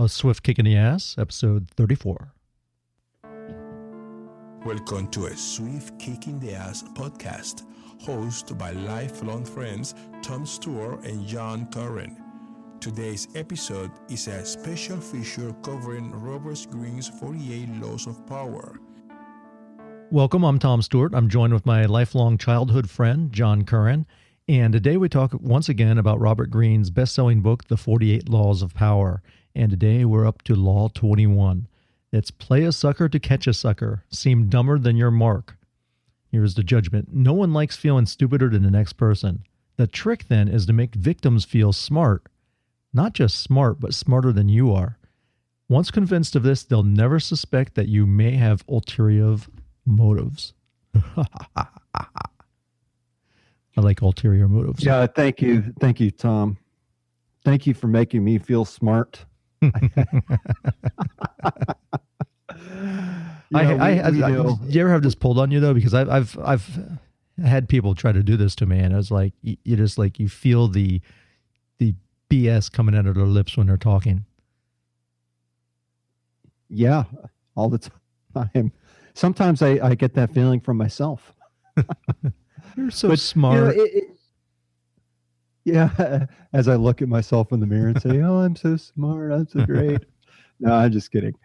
A Swift Kick in the Ass, episode 34. Welcome to a Swift Kick in the Ass podcast, hosted by lifelong friends Tom Stewart and John Curren. Today's episode is a special feature covering Robert Greene's 48 Laws of Power. Welcome, I'm Tom Stewart. I'm joined with my lifelong childhood friend, John Curren. And today we talk once again about Robert Greene's best-selling book, The 48 Laws of Power. And today we're up to Law 21. It's play a sucker to catch a sucker. Seem dumber than your mark. Here's the judgment. No one likes feeling stupider than the next person. The trick then is to make victims feel smart. Not just smart, but smarter than you are. Once convinced of this, they'll never suspect that you may have ulterior motives. I like ulterior motives. Yeah, thank you. Thank you, Tom. Thank you for making me feel smart. You ever have this pulled on you though? Because I've had people try to do this to me, and I was like, you feel the BS coming out of their lips when they're talking. Yeah, all the time. Sometimes I get that feeling from myself. You're so smart. Yeah, as I look at myself in the mirror and say, "Oh, I'm so smart. I'm so great." No, I'm just kidding.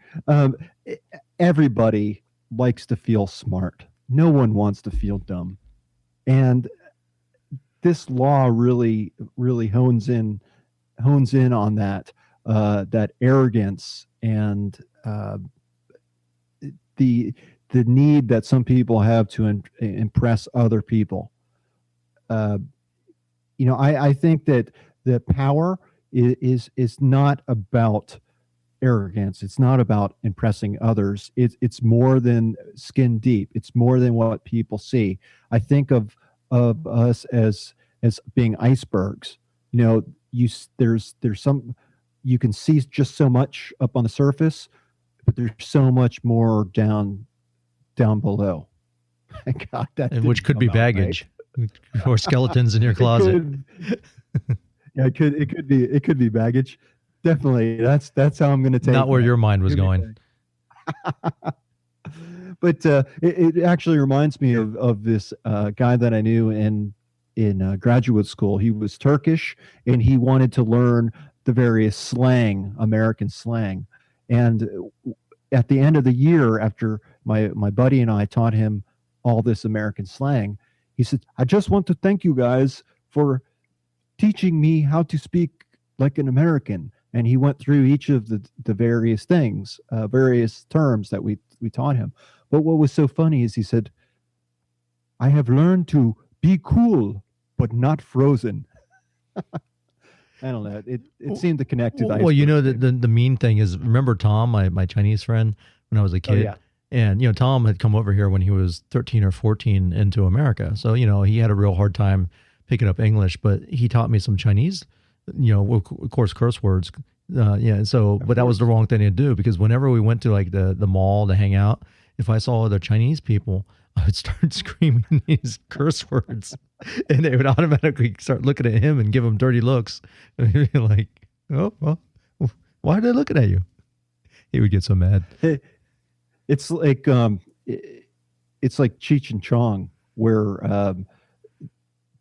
Everybody likes to feel smart. No one wants to feel dumb, and this law really hones in on that arrogance and the need that some people have to impress other people. I think that the power is not about arrogance. It's not about impressing others. It's more than skin deep. It's more than what people see. I think of us as being icebergs. There's some, you can see just so much up on the surface, but there's so much more down below. God, which could be baggage. Right. Or skeletons in your closet. It could be baggage. Definitely. That's how I'm going to take it. Not where your mind was going. But it actually reminds me of this guy that I knew in graduate school. He was Turkish, and he wanted to learn the various slang, American slang. And at the end of the year, after my buddy and I taught him all this American slang, he said, "I just want to thank you guys for teaching me how to speak like an American." And he went through each of the various things, various terms that we taught him. But what was so funny is he said, "I have learned to be cool, but not frozen." I don't know. It seemed to connect to the iceberg. The mean thing is, remember Tom, my Chinese friend, when I was a kid? Oh, yeah. And, Tom had come over here when he was 13 or 14 into America. So, he had a real hard time picking up English, but he taught me some Chinese, of course, curse words. But that was the wrong thing to do, because whenever we went to like the mall to hang out, if I saw other Chinese people, I would start screaming these curse words, and they would automatically start looking at him and give him dirty looks. And he'd be like, "Oh, well, why are they looking at you?" He would get so mad. It's like Cheech and Chong, where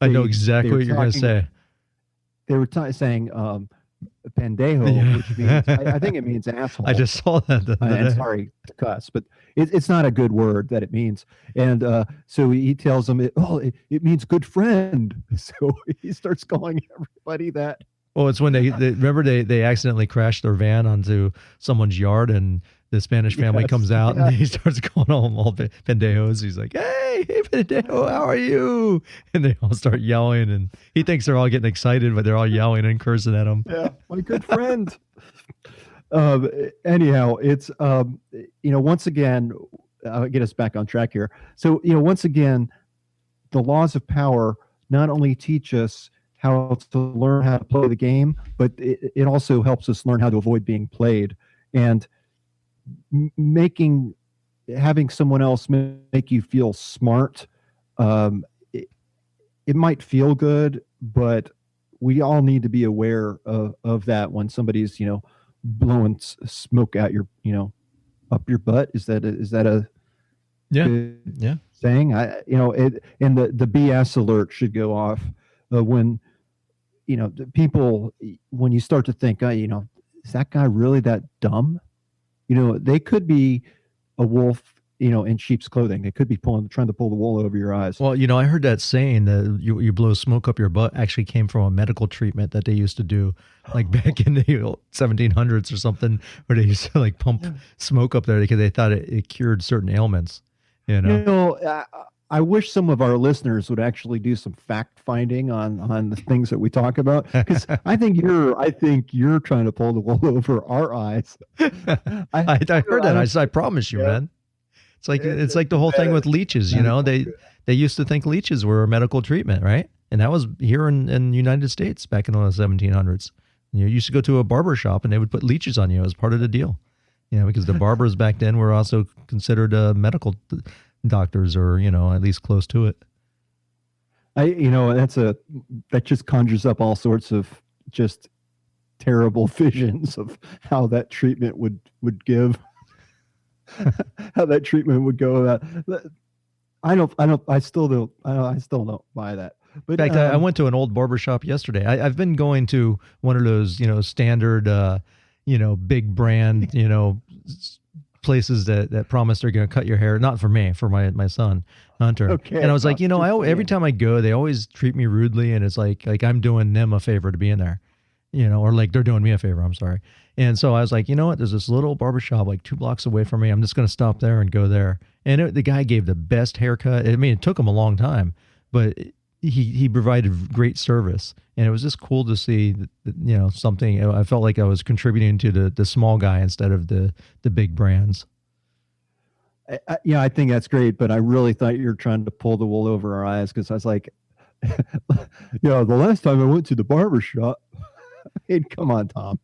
I know exactly what you're going to say. They were saying pendejo, yeah. Which means I think it means asshole. I just saw that. And sorry to cuss, but it's not a good word that it means. And so he tells them, it means good friend. So he starts calling everybody that. Well, it's when they remember they accidentally crashed their van onto someone's yard, and the Spanish family comes out, and he starts calling them all pendejos. He's like, hey, pendejo, how are you? And they all start yelling, and he thinks they're all getting excited, but they're all yelling and cursing at him. Yeah, my good friend. Anyhow, it's, once again, I'll get us back on track here. So, once again, the laws of power not only teach us how to learn how to play the game, but it also helps us learn how to avoid being played. And having someone else make you feel smart, it might feel good, but we all need to be aware of that when somebody's, blowing smoke out your, up your butt. Is that a Yeah. good Yeah. saying? And the BS alert should go off when, the people, when you start to think, is that guy really that dumb? They could be a wolf, in sheep's clothing. They could be trying to pull the wool over your eyes. Well, I heard that saying that you blow smoke up your butt actually came from a medical treatment that they used to do, like back in the 1700s or something, where they used to like pump smoke up there because they thought it cured certain ailments. I wish some of our listeners would actually do some fact finding on the things that we talk about, because I think you're trying to pull the wool over our eyes. I heard that. I promise you, man. It's like the whole thing with leeches. They used to think leeches were a medical treatment, right? And that was here in the United States back in the 1700s. You used to go to a barber shop and they would put leeches on you as part of the deal. Because the barbers back then were also considered medical doctors, or at least close to it. That just conjures up all sorts of just terrible visions of how that treatment would give, how that treatment would go about. I still don't buy that. But in fact, I went to an old barber shop yesterday. I've been going to one of those standard big brand places that promise they're going to cut your hair. Not for me, for my son Hunter. Okay. And I was like, every time I go, they always treat me rudely, and it's like I'm doing them a favor to be in there, or like they're doing me a favor. I'm sorry. And so I was like, there's this little barbershop like 2 blocks away from me. I'm just going to stop there and go there. And the guy gave the best haircut. I mean, it took him a long time, but he provided great service, and it was just cool to see something. I felt like I was contributing to the small guy instead of the big brands. I think that's great, but I really thought you were trying to pull the wool over our eyes, because I was like, the last time I went to the barber shop, hey, come on, Tom.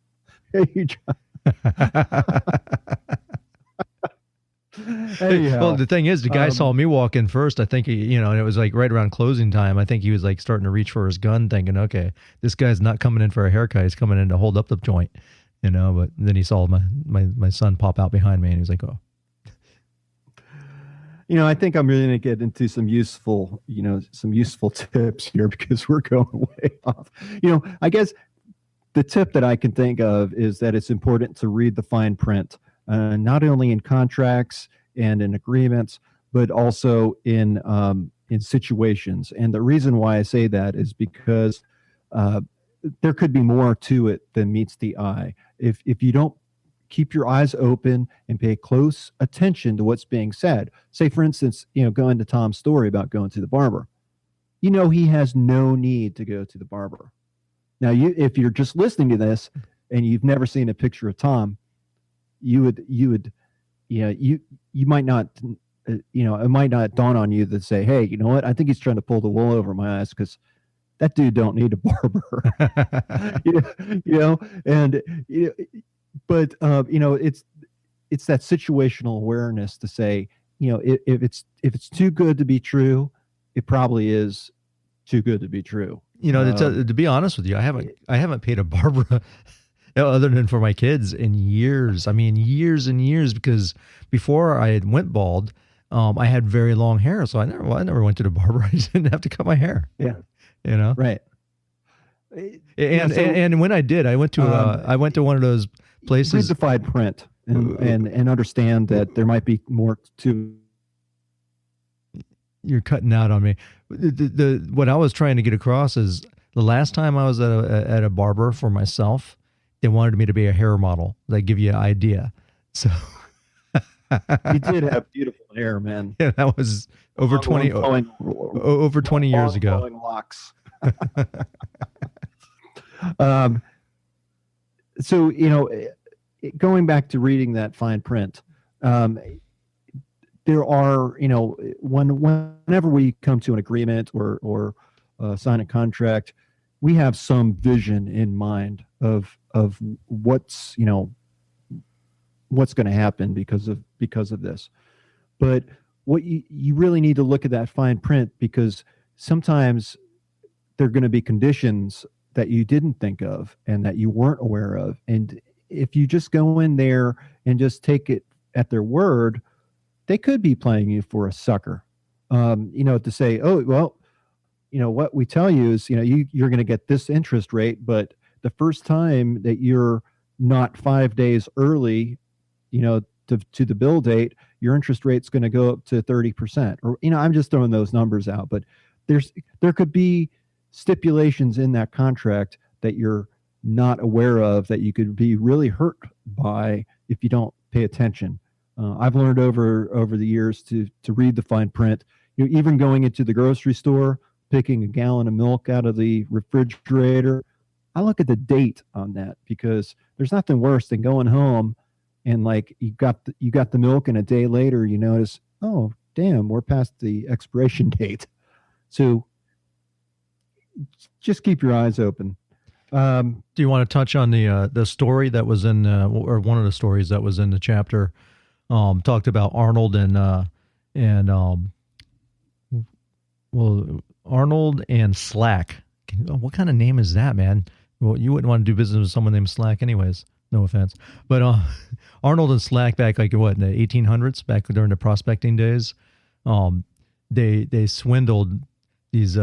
Hey, well, the thing is, the guy saw me walk in first. I think and it was like right around closing time. I think he was like starting to reach for his gun, thinking, okay, this guy's not coming in for a haircut. He's coming in to hold up the joint, but then he saw my son pop out behind me, and he was like, oh. I think I'm really going to get into some useful tips here, because we're going way off. I guess the tip that I can think of is that it's important to read the fine print. Not only in contracts and in agreements, but also in situations. And the reason why I say that is because there could be more to it than meets the eye. If you don't keep your eyes open and pay close attention to what's being said, say for instance, going to Tom's story about going to the barber, he has no need to go to the barber. Now, if you're just listening to this and you've never seen a picture of Tom, you might not, it might not dawn on you that say, hey, you know what? I think he's trying to pull the wool over my eyes, because that dude don't need a barber. But it's that situational awareness to say, if it's too good to be true, it probably is too good to be true. To be honest with you, I haven't paid a barber other than for my kids in years. I mean, years and years, because before I went bald, I had very long hair, so I never went to the barber. I just didn't have to cut my hair. Yeah, right. And when I did, I went to one of those places. Read the fine print and understand that there might be more to. You're cutting out on me. What I was trying to get across is the last time I was at a barber for myself, they wanted me to be a hair model. They give you an idea. So you did have beautiful hair, man. Yeah, that was over 20 years ago. Flowing locks. So going back to reading that fine print, there are whenever we come to an agreement or sign a contract, we have some vision in mind of what's going to happen because of this. But what you really need to look at that fine print, because sometimes there are going to be conditions that you didn't think of and that you weren't aware of, and if you just go in there and just take it at their word, they could be playing you for a sucker. To say, oh, well, what we tell you is, you're going to get this interest rate, but the first time that you're not 5 days early, to the bill date, your interest rate's going to go up to 30%. Or, I'm just throwing those numbers out, but there could be stipulations in that contract that you're not aware of that you could be really hurt by if you don't pay attention. I've learned over the years to read the fine print. Even going into the grocery store, picking a gallon of milk out of the refrigerator, I look at the date on that, because there's nothing worse than going home and like you got the milk, and a day later you notice, oh damn, we're past the expiration date. So just keep your eyes open. Do you want to touch on the story that was in or one of the stories that was in the chapter? Talked about Arnold and Arnold and Slack. What kind of name is that, man? Well, you wouldn't want to do business with someone named Slack anyways. No offense. But Arnold and Slack back in the 1800s, back during the prospecting days, they swindled these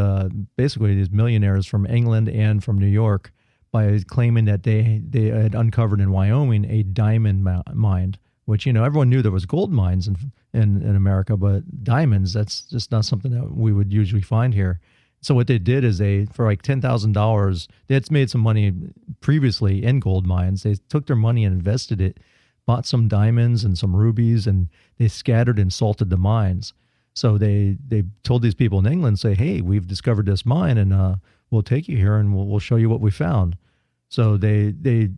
basically these millionaires from England and from New York by claiming that they had uncovered in Wyoming a diamond mine, which, everyone knew there was gold mines in America, but diamonds, that's just not something that we would usually find here. So what they did is for like $10,000, they had made some money previously in gold mines. They took their money and invested it, bought some diamonds and some rubies, and they scattered and salted the mines. So they told these people in England, say, hey, we've discovered this mine, and we'll take you here and we'll show you what we found. So they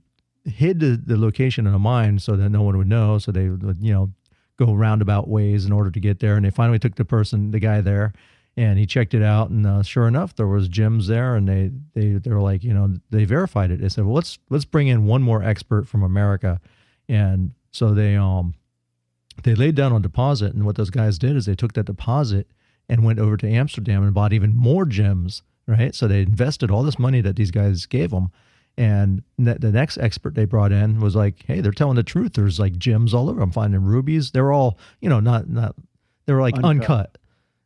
hid the location of the mine so that no one would know. So they would, go roundabout ways in order to get there. And they finally took the guy there, and he checked it out. And sure enough, there was gems there. And they were like, they verified it. They said, well, let's bring in one more expert from America. And so they laid down a deposit. And what those guys did is they took that deposit and went over to Amsterdam and bought even more gems, right? So they invested all this money that these guys gave them. And the next expert they brought in was like, hey, they're telling the truth. There's like gems all over. I'm finding rubies. They were all, not they were like uncut.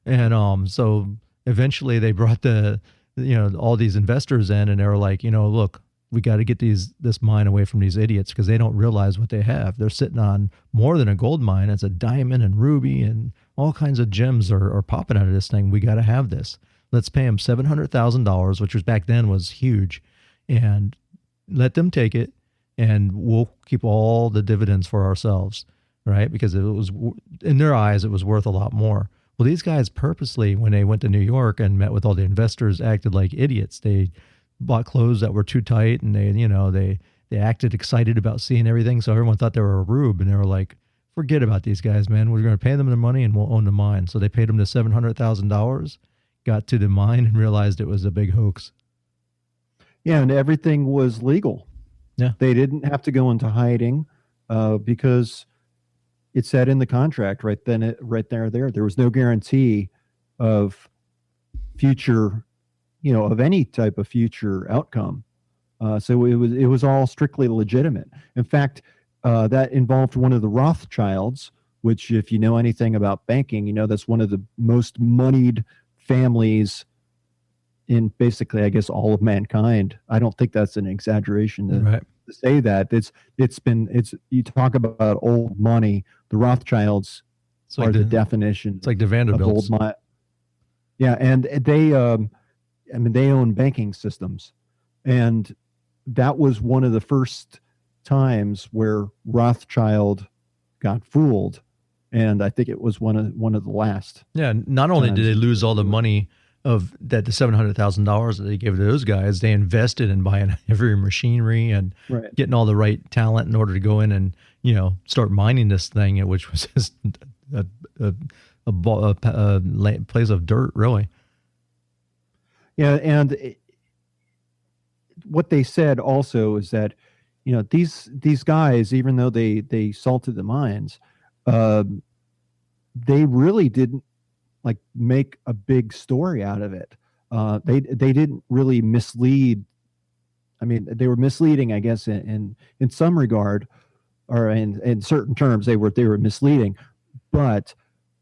And so eventually they brought all these investors in, and they were like, look, we got to get this mine away from these idiots, because they don't realize what they have. They're sitting on more than a gold mine. It's a diamond and ruby and all kinds of gems are popping out of this thing. We got to have this. Let's pay them $700,000, which was back then was huge, and let them take it, and we'll keep all the dividends for ourselves, right? Because it was, in their eyes, it was worth a lot more. Well, these guys purposely, when they went to New York and met with all the investors, acted like idiots. They bought clothes that were too tight, and they acted excited about seeing everything. So everyone thought they were a rube, and they were like, forget about these guys, man. We're going to pay them the money and we'll own the mine. So they paid them the $700,000, got to the mine, and realized it was a big hoax. Yeah, and everything was legal. Yeah. They didn't have to go into hiding because it said in the contract right there. There was no guarantee of future, of any type of future outcome. So it was all strictly legitimate. In fact, that involved one of the Rothschilds, which, if you know anything about banking, that's one of the most moneyed families in basically, I guess, all of mankind. I don't think that's an exaggeration to say that. You talk about old money. The Rothschilds are the definition. It's like the Vanderbilts. Of old money. Yeah, and they own banking systems, and that was one of the first times where Rothschild got fooled, and I think it was one of the last. Yeah, not only did they lose all the money of the $700,000 that they gave to those guys, they invested in buying heavy machinery and getting all the right talent in order to go in and start mining this thing, which was just a place of dirt, really. Yeah, and what they said also is that these guys, even though they salted the mines, they really didn't make a big story out of it. They didn't really mislead I mean, they were misleading, I guess, in some regard, or in certain terms, they were misleading, but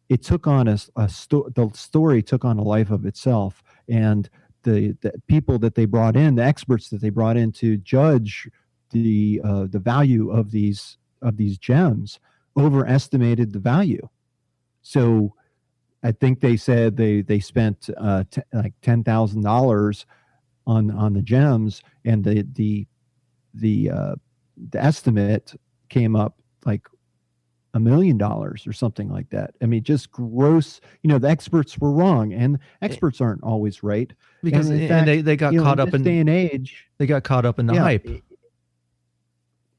it took on the story took on a life of itself, and the people that they brought in, the experts that they brought in to judge the value of these gems, overestimated the value. So I think they said they spent like $10,000 on the gems, and the estimate came up like $1 million or something like that. I mean, just gross. The experts were wrong, and experts aren't always right, because they got caught up in this day and age. They got caught up in the hype.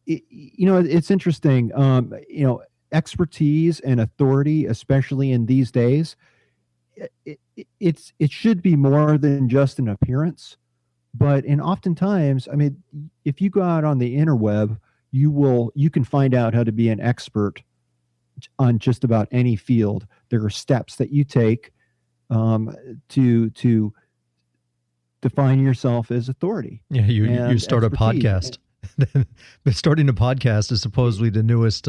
It's interesting. Expertise and authority, especially in these days, it should be more than just an appearance. But oftentimes, I mean, if you go out on the interweb, you can find out how to be an expert on just about any field. There are steps that you take to define yourself as authority. Yeah, you start expertise. A podcast. But starting a podcast is supposedly the newest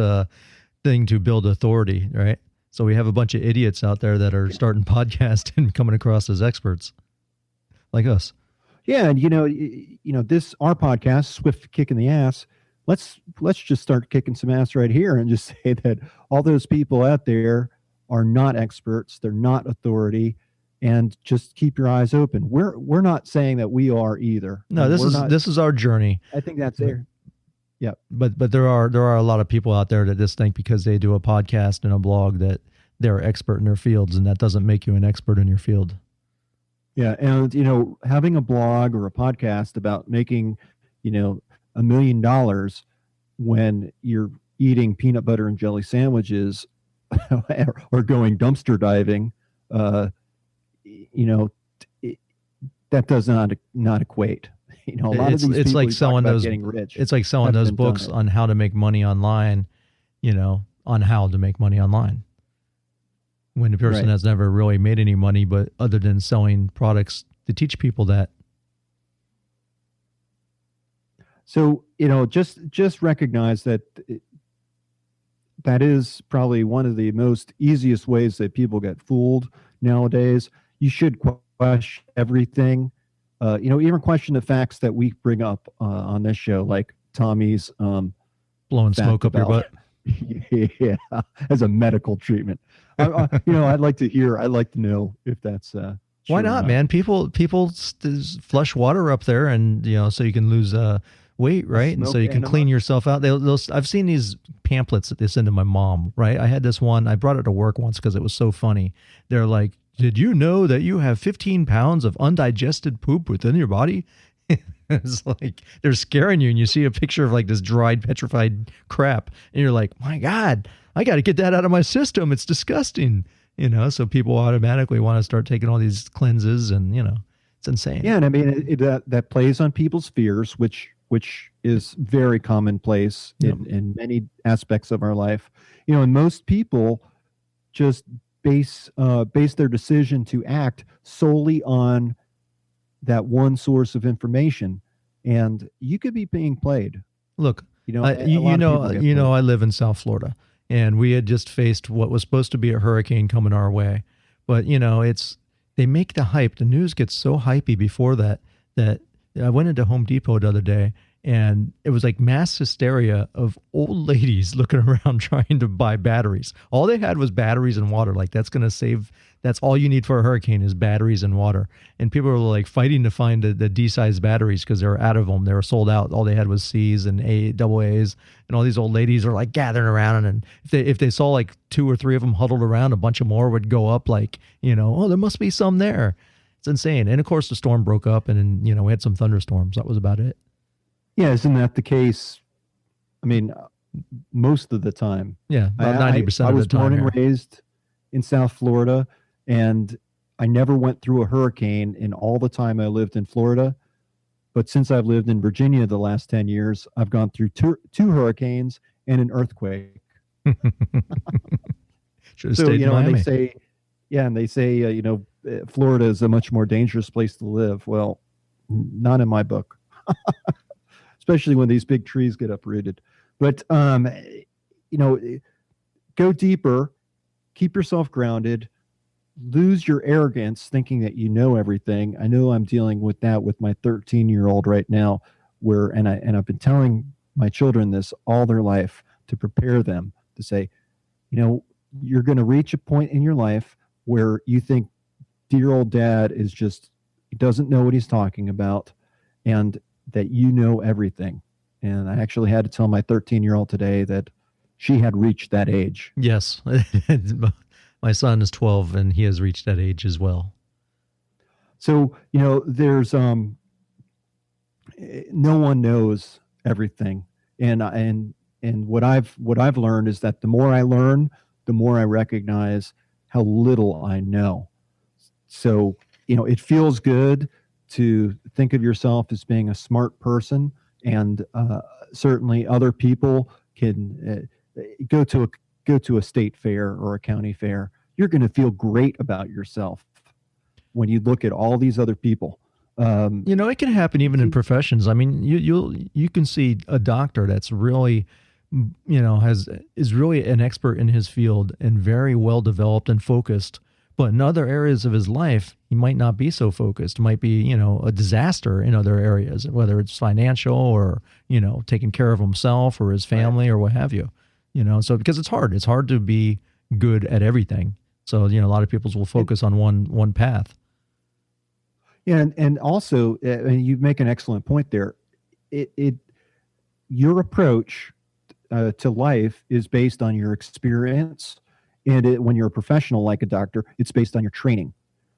thing to build authority, right? So we have a bunch of idiots out there that are starting podcasts and coming across as experts, like us. Yeah, and our podcast, Swift Kick in the Ass. Let's just start kicking some ass right here and just say that all those people out there are not experts. They're not authority, and just keep your eyes open. We're not saying that we are either. No, this is our journey. I think that's there. Yeah, but there are a lot of people out there that just think because they do a podcast and a blog that they're expert in their fields, and that doesn't make you an expert in your field. Yeah, and having a blog or a podcast about making, $1 million when you're eating peanut butter and jelly sandwiches or going dumpster diving, that does not equate. A lot of these it's like selling those getting rich. It's like selling those books on how to make money online, on how to make money online. When the person has never really made any money, but other than selling products to teach people that. So, just recognize that that is probably one of the most easiest ways that people get fooled nowadays. You should question everything. Even question the facts that we bring up on this show, like Tommy's blowing smoke up your butt. Yeah, as a medical treatment. I'd like to know if that's why not, man. People flush water up there, and so you can lose weight, right? And so you can clean yourself out. I've seen these pamphlets that they send to my mom, right? I had this one. I brought it to work once because it was so funny. They're like, "Did you know that you have 15 pounds of undigested poop within your body?" It's like they're scaring you, and you see a picture of like this dried, petrified crap, and you're like, "My God, I got to get that out of my system. It's disgusting." So people automatically want to start taking all these cleanses, and it's insane. Yeah, and I mean that plays on people's fears, which is very commonplace in many aspects of our life. And most people just base their decision to act solely on that one source of information, and you could be being played. Look, I live in South Florida, and we had just faced what was supposed to be a hurricane coming our way. But they make the hype. The news gets so hypey before that I went into Home Depot the other day, and it was like mass hysteria of old ladies looking around trying to buy batteries. All they had was batteries and water. Like that's all you need for a hurricane is batteries and water. And people were like fighting to find the D-size batteries because they were out of them. They were sold out. All they had was C's and double A's. And all these old ladies are like gathering around. And if they saw like 2 or 3 of them huddled around, a bunch of more would go up like, oh, there must be some there. It's insane. And of course the storm broke up, and then, we had some thunderstorms. That was about it. Yeah, isn't that the case? I mean, most of the time. Yeah, about 90% of the time. I was born and raised in South Florida, and I never went through a hurricane in all the time I lived in Florida. But since I've lived in Virginia the last 10 years, I've gone through two hurricanes and an earthquake. Should have stayed in Miami. And they say, Florida is a much more dangerous place to live. Well, not in my book. especially when these big trees get uprooted. But go deeper, keep yourself grounded, lose your arrogance thinking that you know everything. I know I'm dealing with that with my 13-year-old right now, and I've been telling my children this all their life to prepare them to say, you're going to reach a point in your life where you think dear old dad he doesn't know what he's talking about, and that you know everything. And I actually had to tell my 13-year-old today that she had reached that age. Yes. My son is 12 and he has reached that age as well. So, there's no one knows everything. And what I've learned is that the more I learn, the more I recognize how little I know. So, it feels good to think of yourself as being a smart person, and certainly other people can go to a state fair or a county fair. You're going to feel great about yourself when you look at all these other people. It can happen even in professions. I mean, you can see a doctor that's really, is really an expert in his field and very well developed and focused. But in other areas of his life, he might not be so focused. It might be, a disaster in other areas, whether it's financial or, taking care of himself or his family or what have you. So because it's hard to be good at everything. So, a lot of people will focus on one path. Yeah. And also, you make an excellent point there. Your approach to life is based on your experience. And when you're a professional like a doctor, it's based on your training.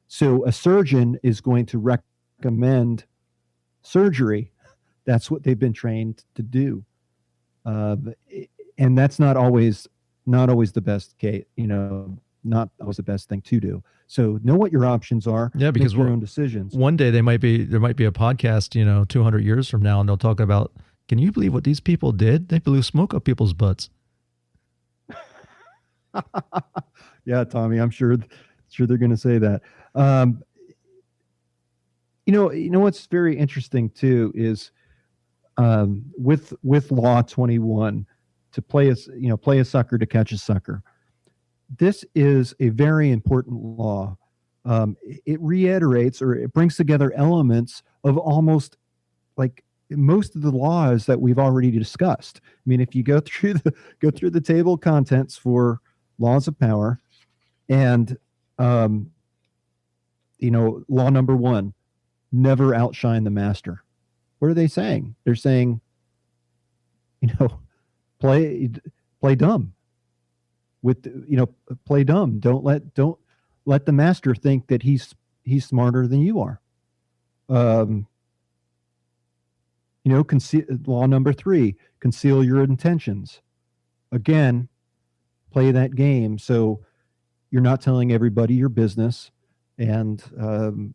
So a surgeon is going to recommend surgery. That's what they've been trained to do. And that's not always the best case, not always the best thing to do. So know what your options are. Yeah, because make your own decisions. One day there might be a podcast, 200 years from now, and they'll talk about, can you believe what these people did? They blew smoke up people's butts. Yeah, Tommy, I'm sure they're going to say that. What's very interesting too is with Law 21, to play a sucker to catch a sucker. This is a very important law. It reiterates, or it brings together elements of almost like most of the laws that we've already discussed. I mean, if you go through the table of contents for laws of power, and law number 1, never outshine the master. What are they saying? They're saying, play dumb. Play dumb. Don't let the master think that he's smarter than you are. Law number 3, conceal your intentions. Again, play that game so you're not telling everybody your business. And the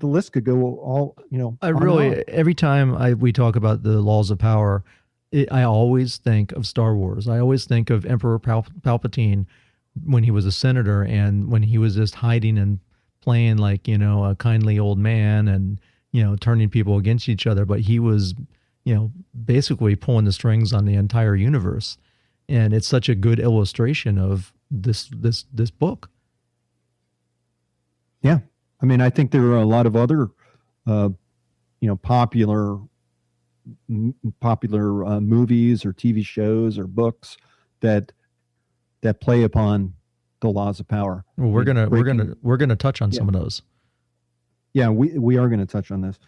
list could go all. Every time we talk about the laws of power, I always think of Star Wars. I always think of Emperor Palpatine when he was a senator and when he was just hiding and playing like, a kindly old man and, turning people against each other. But he was, basically pulling the strings on the entire universe. And it's such a good illustration of this book. Yeah. I mean, I think there are a lot of other, popular movies or TV shows or books that play upon the laws of power. Well, we're gonna touch on some of those. Yeah, we are going to touch on this.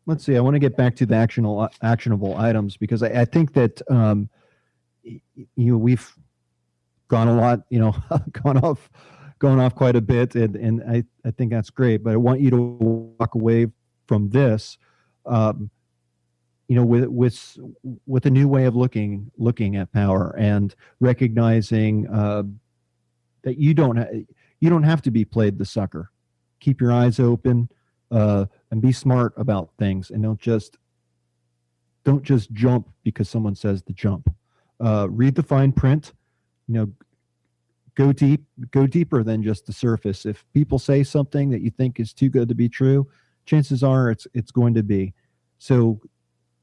Let's see. I want to get back to the actionable items because I think that we've gone a lot, gone off quite a bit, and I think that's great. But I want you to walk away from this, with a new way of looking at power and recognizing that you don't have to be played the sucker. Keep your eyes open and be smart about things, and don't just jump because someone says to jump. Read the fine print. Go deeper than just the surface. If people say something that you think is too good to be true, chances are it's going to be. So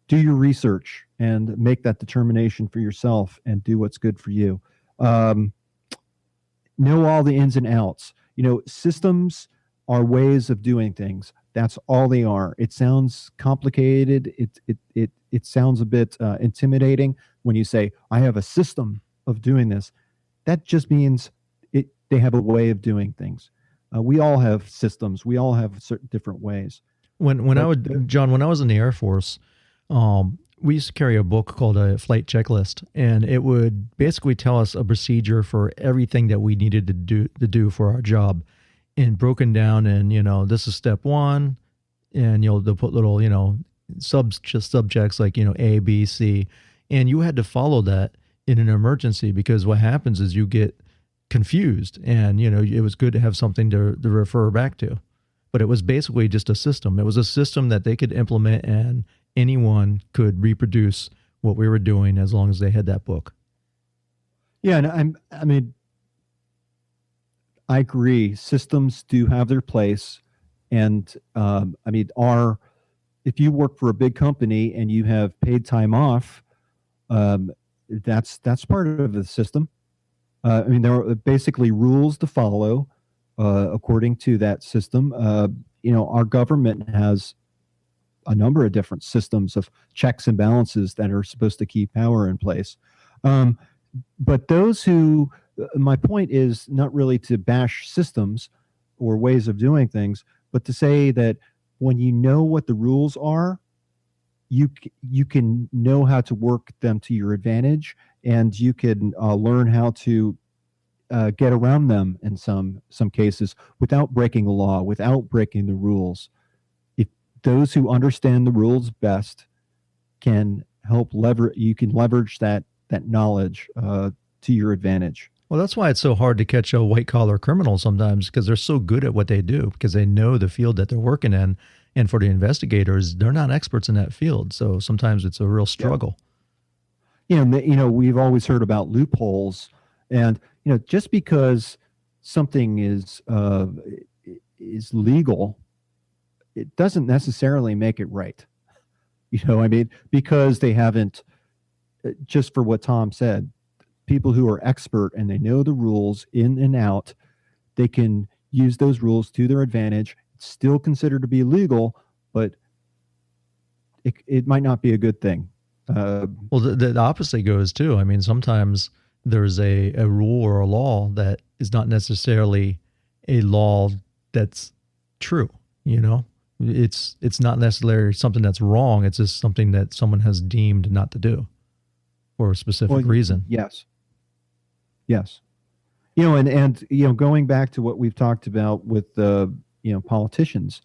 do your research and make that determination for yourself and do what's good for you. Know all the ins and outs. Systems are ways of doing things. That's all they are. It sounds complicated. It sounds a bit intimidating when you say, I have a system of doing this. That just means they have a way of doing things. We all have systems. We all have certain different ways. When I was in the Air Force, we used to carry a book called a flight checklist, and it would basically tell us a procedure for everything that we needed to do for our job, and broken down. And this is step one, and they'll put little subjects like A, B, C, and you had to follow that in an emergency, because what happens is you get confused, and it was good to have something to refer back to. But it was basically just a system. It was a system that they could implement, and anyone could reproduce what we were doing as long as they had that book. Yeah, and I agree. Systems do have their place, and if you work for a big company and you have paid time off, that's part of the system. There are basically rules to follow according to that system. Our government has a number of different systems of checks and balances that are supposed to keep power in place. But my point is not really to bash systems or ways of doing things, but to say that when you know what the rules are, you can know how to work them to your advantage, and you can learn how to get around them in some cases without breaking the law, without breaking the rules. If those who understand the rules best can help leverage that knowledge to your advantage. Well, that's why it's so hard to catch a white-collar criminal sometimes, because they're so good at what they do, because they know the field that they're working in. And for the investigators, they're not experts in that field. So sometimes it's a real struggle. We've always heard about loopholes. And, just because something is legal, it doesn't necessarily make it right. Because they haven't, just for what Tom said, people who are expert and they know the rules in and out, they can use those rules to their advantage. It's still considered to be legal, but it might not be a good thing. Well, the opposite goes too. Sometimes there's a rule or a law that is not necessarily a law that's true. It's not necessarily something that's wrong. It's just something that someone has deemed not to do for a specific reason. Yes. And going back to what we've talked about with politicians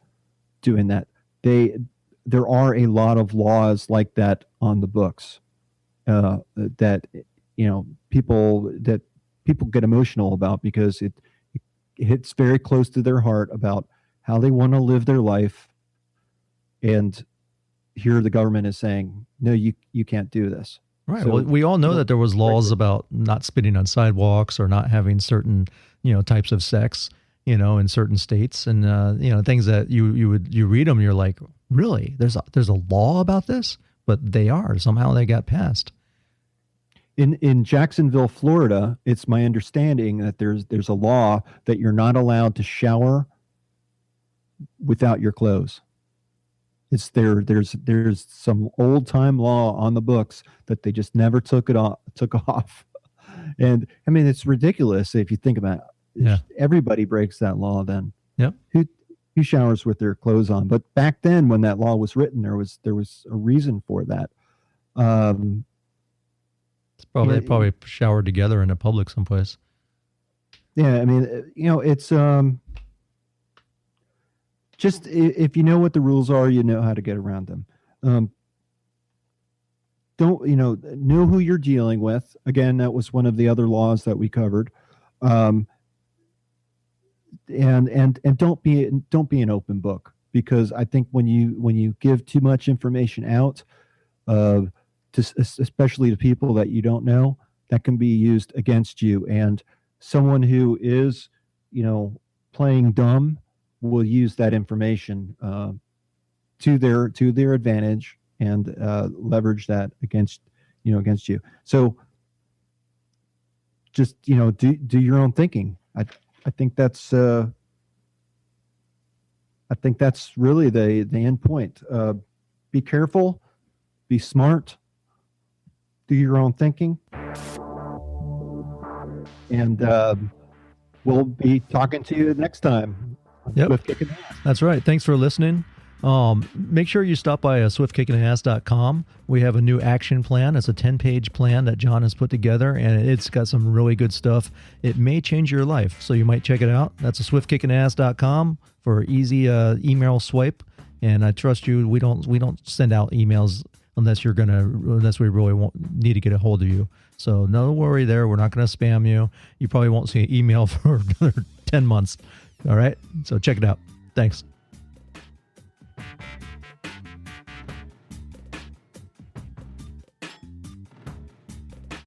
doing that, there are a lot of laws like that on the books that people get emotional about, because it hits very close to their heart about how they want to live their life. And here the government is saying, no, you can't do this. Right. So, well, we all know that there was laws about not spitting on sidewalks or not having certain, types of sex, in certain states, and things that you read them, you're like, really? There's a law about this? But somehow they got passed. In Jacksonville, Florida, it's my understanding that there's a law that you're not allowed to shower without your clothes. There's some old time law on the books that they just never took off. And it's ridiculous if you think about it. Yeah. Everybody breaks that law then. Yep. Who showers with their clothes on? But back then, when that law was written, there was a reason for that. They probably showered together in a public someplace. Yeah, it's just, if you know what the rules are, you know how to get around them. Don't know who you're dealing with. Again, that was one of the other laws that we covered. And don't be an open book, because I think when you give too much information out, especially to people that you don't know, that can be used against you. And someone who is playing dumb will use that information to their advantage and leverage that against you. So just do your own thinking. I think that's really the end point. Be careful, be smart, do your own thinking, and we'll be talking to you next time. Yep. With Kicking Ass. That's right. Thanks for listening. Make sure you stop by swiftkickingtheass.com. We have a new action plan. It's a 10-page plan that John has put together, and it's got some really good stuff. It may change your life, so you might check it out. That's swiftkickingtheass.com for easy email swipe. And I trust you. We don't send out emails unless we really need to get a hold of you. So no worry there. We're not going to spam you. You probably won't see an email for another 10 months. All right. So check it out. Thanks.